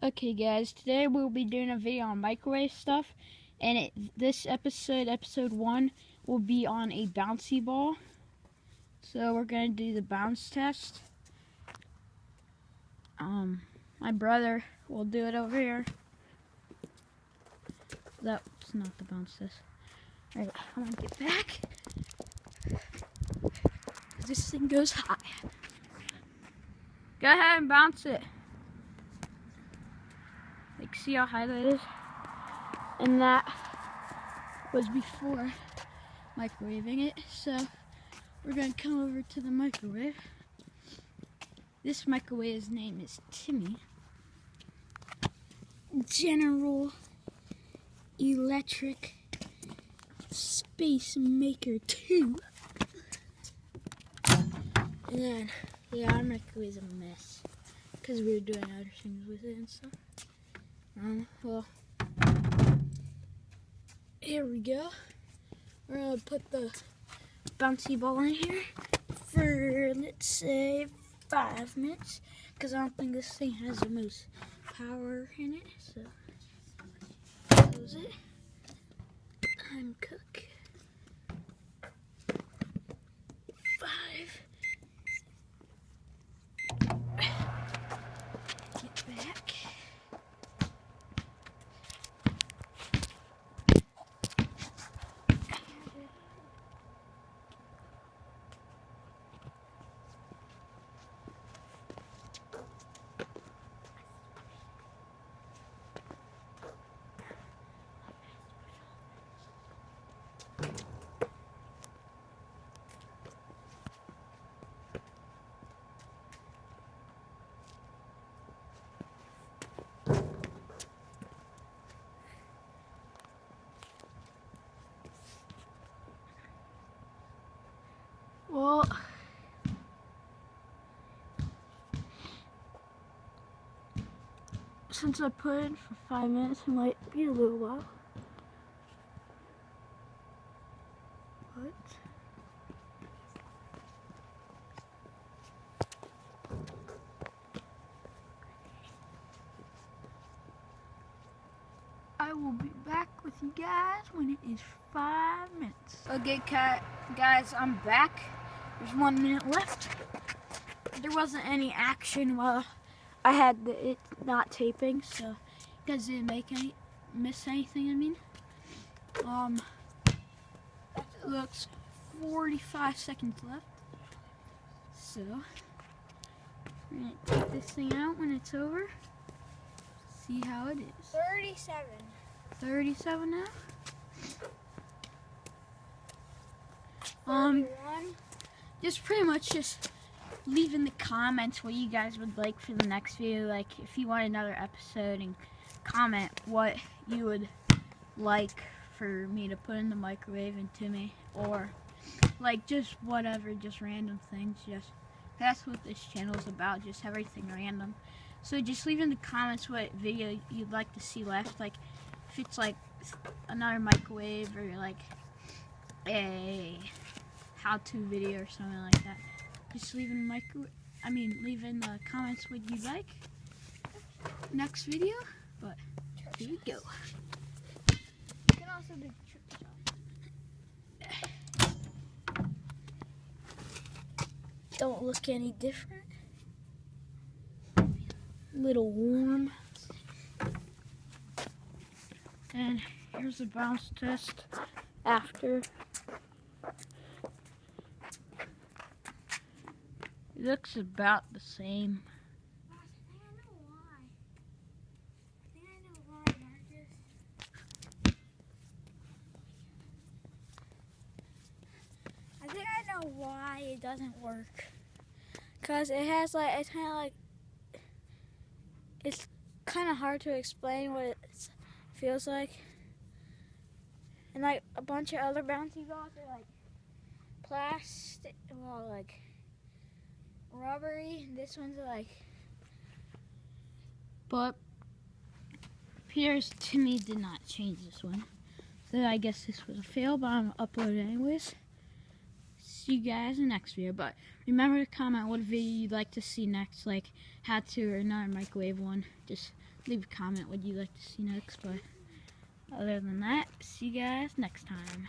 Okay guys, today we'll be doing a video on microwave stuff, and this episode 1, will be on a bouncy ball. So we're going to do the bounce test. My brother will do it over here. That's not the bounce test. Alright, I'm going to get back. This thing goes high. Go ahead and bounce it. Like, see how high that is? And that was before microwaving it. So we're gonna come over to the microwave. This microwave's name is Timmy. General Electric Space Maker 2. And then, yeah, our microwave's a mess because we were doing other things with it and stuff. Well, here we go. We're gonna put the bouncy ball in here for, let's say, 5 minutes, because I don't think this thing has the most power in it. So, close it. Time cook. 5. Get back. Well, since I put it in for 5 minutes, it might be a little while. What? I will be back with you guys when it is 5 minutes. Okay, guys, I'm back. There's 1 minute left. There wasn't any action while I had it not taping, so you guys didn't miss anything. I mean, it looks 45 seconds left. So we're gonna take this thing out when it's over. See how it is. 37. 37 now. 31. Just pretty much just leave in the comments what you guys would like for the next video. Like if you want another episode, and comment what you would like for me to put in the microwave and Timmy, or like just whatever, just random things. Just that's what this channel is about, just everything random. So just leave in the comments what video you'd like to see left. Like if it's like another microwave, or like a how-to video or something like that. Just leave in leave in the comments what you like next video. But here we go. You can also do trick shot. Don't look any different. Little warm. And here's the bounce test after. It looks about the same. I think I know why, Marcus. I think I know why it doesn't work. Cause it has like, it's kind of hard to explain what it feels like. And like a bunch of other bouncy balls are like plastic, well, like rubbery. This one's like. But appears Timmy did not change this one. So I guess this was a fail, but I'm gonna upload it anyways. See you guys in the next video. But remember to comment what video you'd like to see next, like how to or another microwave one. Just leave a comment what you'd like to see next. But other than that, see you guys next time.